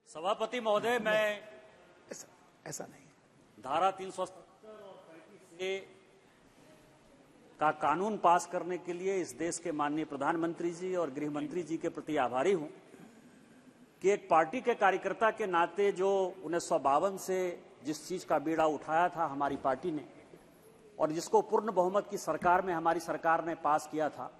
सभापति महोदय, मैं ऐसा नहीं, धारा 370 और 35A का कानून पास करने के लिए इस देश के माननीय प्रधानमंत्री जी और गृह मंत्री जी के प्रति आभारी हूं कि एक पार्टी के कार्यकर्ता के नाते जो 1952 से जिस चीज का बीड़ा उठाया था हमारी पार्टी ने और जिसको पूर्ण बहुमत की सरकार में हमारी सरकार ने पास किया था,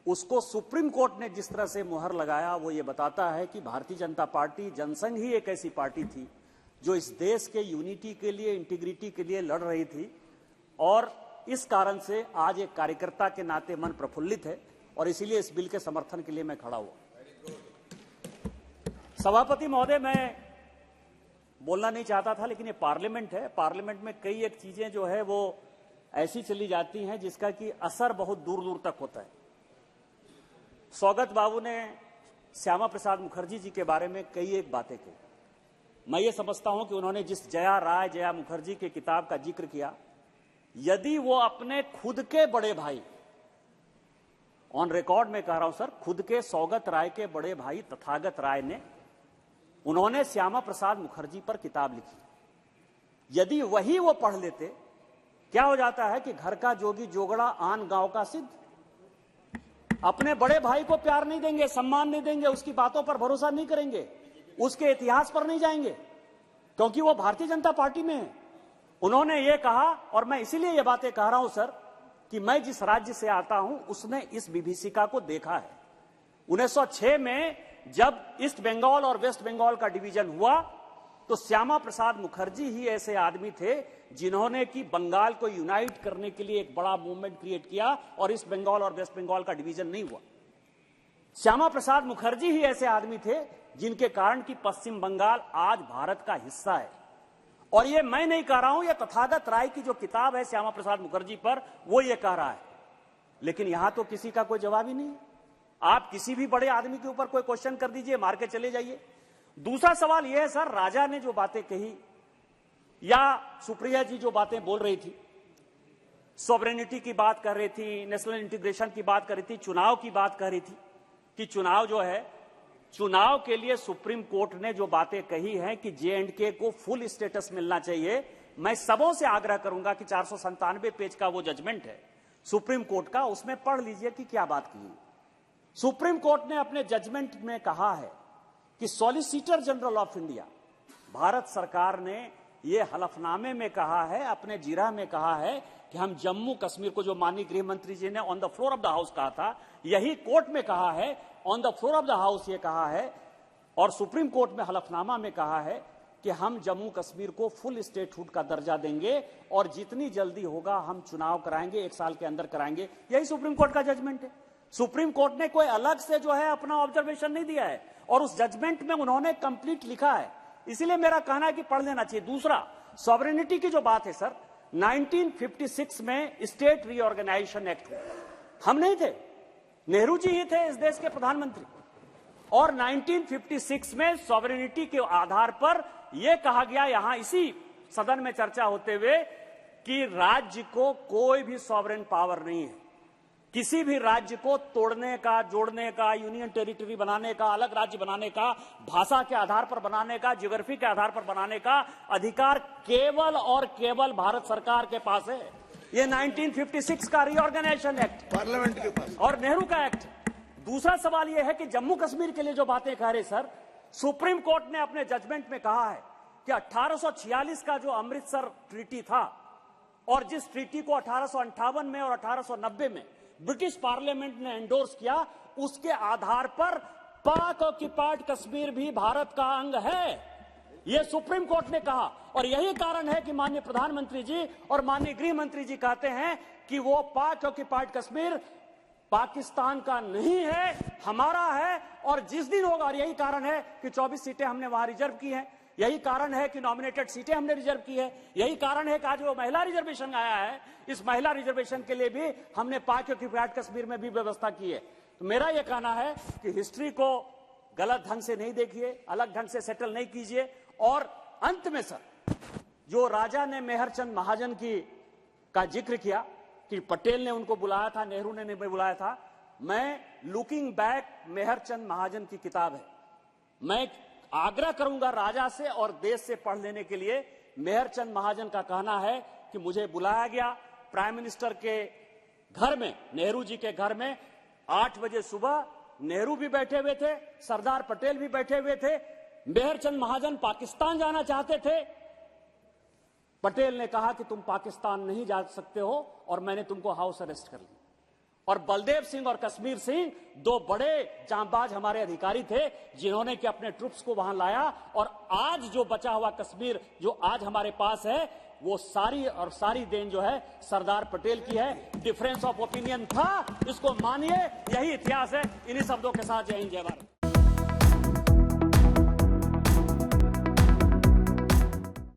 उसको सुप्रीम कोर्ट ने जिस तरह से मुहर लगाया, वो ये बताता है कि भारतीय जनता पार्टी, जनसंघ ही एक ऐसी पार्टी थी जो इस देश के यूनिटी के लिए, इंटीग्रिटी के लिए लड़ रही थी। और इस कारण से आज एक कार्यकर्ता के नाते मन प्रफुल्लित है और इसीलिए इस बिल के समर्थन के लिए मैं खड़ा हुआ। सभापति महोदय, मैं बोलना नहीं चाहता था, लेकिन ये पार्लियामेंट है। पार्लियामेंट में कई एक चीजें जो है वो ऐसी चली जाती हैं जिसका कि असर बहुत दूर दूर तक होता है। सौगत बाबू ने श्यामा प्रसाद मुखर्जी जी के बारे में कई एक बातें कही। मैं ये समझता हूं कि उन्होंने जिस जया मुखर्जी की किताब का जिक्र किया, यदि वो अपने खुद के बड़े भाई, ऑन रिकॉर्ड में कह रहा हूं सर, खुद के सौगत राय के बड़े भाई तथागत राय ने, उन्होंने श्यामा प्रसाद मुखर्जी पर किताब लिखी, यदि वही वो पढ़ लेते, क्या हो जाता है कि घर का जोगी जोगड़ा आन गांव का सिद्ध। अपने बड़े भाई को प्यार नहीं देंगे, सम्मान नहीं देंगे, उसकी बातों पर भरोसा नहीं करेंगे, उसके इतिहास पर नहीं जाएंगे, क्योंकि वो भारतीय जनता पार्टी में है। उन्होंने ये कहा, और मैं इसीलिए ये बातें कह रहा हूं सर कि मैं जिस राज्य से आता हूं उसने इस विभीषिका को देखा है। 1906 में जब ईस्ट बंगाल और वेस्ट बंगाल का डिवीजन हुआ तो श्यामा प्रसाद मुखर्जी ही ऐसे आदमी थे जिन्होंने कि बंगाल को यूनाइट करने के लिए एक बड़ा मूवमेंट क्रिएट किया और ईस्ट बंगाल और वेस्ट बंगाल का डिवीजन नहीं हुआ। श्यामा प्रसाद मुखर्जी ही ऐसे आदमी थे जिनके कारण कि पश्चिम बंगाल आज भारत का हिस्सा है। और ये मैं नहीं कह रहा हूं, ये तथागत राय की जो किताब है श्यामा प्रसाद मुखर्जी पर, वो ये कह रहा है। लेकिन यहां तो किसी का कोई जवाब ही नहीं है। आप किसी भी बड़े आदमी के ऊपर कोई क्वेश्चन कर दीजिए, मार के चले जाइए। दूसरा सवाल यह है सर, राजा ने जो बातें कही या सुप्रिया जी जो बातें बोल रही थी, सॉवरेनिटी की बात कर रही थी, नेशनल इंटीग्रेशन की बात कर रही थी, चुनाव की बात कर रही थी कि चुनाव जो है, चुनाव के लिए सुप्रीम कोर्ट ने जो बातें कही हैं कि J&K को फुल स्टेटस मिलना चाहिए, मैं सबों से आग्रह करूंगा कि 497 पेज का वो जजमेंट है सुप्रीम कोर्ट का, उसमें पढ़ लीजिए कि क्या बात की। सुप्रीम कोर्ट ने अपने जजमेंट में कहा है कि solicitor general of India, Bharat सरकार ने ये हलफनामे में कहा है, अपने जिरा में कहा है कि हम जम्मू कश्मीर को, जो माननीय गृह मंत्री जी ने on the floor of the house कहा था, यही कोर्ट में कहा है, on the floor of the house ये कहा है, और सुप्रीम कोर्ट में हलफनामा में कहा है कि हम जम्मू कश्मीर को फुल स्टेटहुड का दर्जा देंगे और जितनी जल्दी होगा हम चुनाव कराएंगे, 1 साल के अंदर कराएंगे। यही सुप्रीम कोर्ट का जजमेंट है। सुप्रीम कोर्ट ने कोई अलग से जो है अपना ऑब्जर्वेशन नहीं दिया है और उस जजमेंट में उन्होंने कंप्लीट लिखा है। इसीलिए मेरा कहना है कि पढ़ लेना चाहिए। दूसरा, सॉवरेनिटी की जो बात है सर, 1956 में स्टेट रीऑर्गेनाइजेशन एक्ट हुआ, हम नहीं थे, नेहरू जी ही थे इस देश के प्रधानमंत्री, और 1956 में सॉवरेनिटी के आधार पर यह कहा गया, यहां इसी सदन में चर्चा होते हुए, कि राज्य को कोई भी सॉवरेन पावर नहीं है, किसी भी राज्य को तोड़ने का, जोड़ने का, यूनियन टेरिटरी बनाने का, अलग राज्य बनाने का, भाषा के आधार पर बनाने का, ज्योग्राफी के आधार पर बनाने का अधिकार केवल और केवल भारत सरकार के पास है। ये 1956 का रीऑर्गेनाइजेशन एक्ट पार्लियामेंट के पास और नेहरू का एक्ट। दूसरा सवाल यह है कि जम्मू कश्मीर के लिए जो बातें कह रहे सर, सुप्रीम कोर्ट ने अपने जजमेंट में कहा है कि 1846 का जो अमृतसर ट्रीटी था और जिस ट्रीटी को 1858 में और 1890 में ब्रिटिश पार्लियामेंट ने एंडोर्स किया, उसके आधार पर पाक ऑक्युपाइड कश्मीर भी भारत का अंग है, यह सुप्रीम कोर्ट ने कहा। और यही कारण है कि माननीय प्रधानमंत्री जी और माननीय गृह मंत्री जी कहते हैं कि वो पाक ऑक्युपाइड कश्मीर पाकिस्तान का नहीं है, हमारा है। और जिस दिन होगा, और यही कारण है कि 24 सीटें हमने वहां रिजर्व की हैं, यही कारण है कि नॉमिनेटेड सीटें हमने रिजर्व की है, यही कारण है कि आज वो महिला रिजर्वेशन आया है, इस महिला रिजर्वेशन के लिए भी हमने पाक ऑक्युपाइड कश्मीर में भी व्यवस्था की है। तो मेरा यह कहना है कि हिस्ट्री को गलत ढंग से नहीं देखिए, अलग ढंग से सेटल नहीं कीजिए। और अंत में सर, जो राजा ने मेहरचंद महाजन का जिक्र किया कि पटेल ने उनको बुलाया था, नेहरू ने नहीं बुलाया था, मैं लुकिंग बैक, मेहरचंद महाजन की किताब है, मैं आग्रह करूंगा राजा से और देश से पढ़ लेने के लिए। मेहरचंद महाजन का कहना है कि मुझे बुलाया गया प्राइम मिनिस्टर के घर में, नेहरू जी के घर में 8 बजे सुबह। नेहरू भी बैठे हुए थे, सरदार पटेल भी बैठे हुए थे। मेहरचंद महाजन पाकिस्तान जाना चाहते थे। पटेल ने कहा कि तुम पाकिस्तान नहीं जा सकते हो और मैंने तुमको हाउस अरेस्ट कर लिया। और बलदेव सिंह और कश्मीर सिंह 2 बड़े जांबाज हमारे अधिकारी थे जिन्होंने कि अपने ट्रुप्स को वहां लाया। और आज जो बचा हुआ कश्मीर जो आज हमारे पास है, वो सारी देन जो है सरदार पटेल की है। डिफरेंस ऑफ ओपिनियन था, इसको मानिए, यही इतिहास है। इन्हीं शब्दों के साथ जय हिंद जय भारत।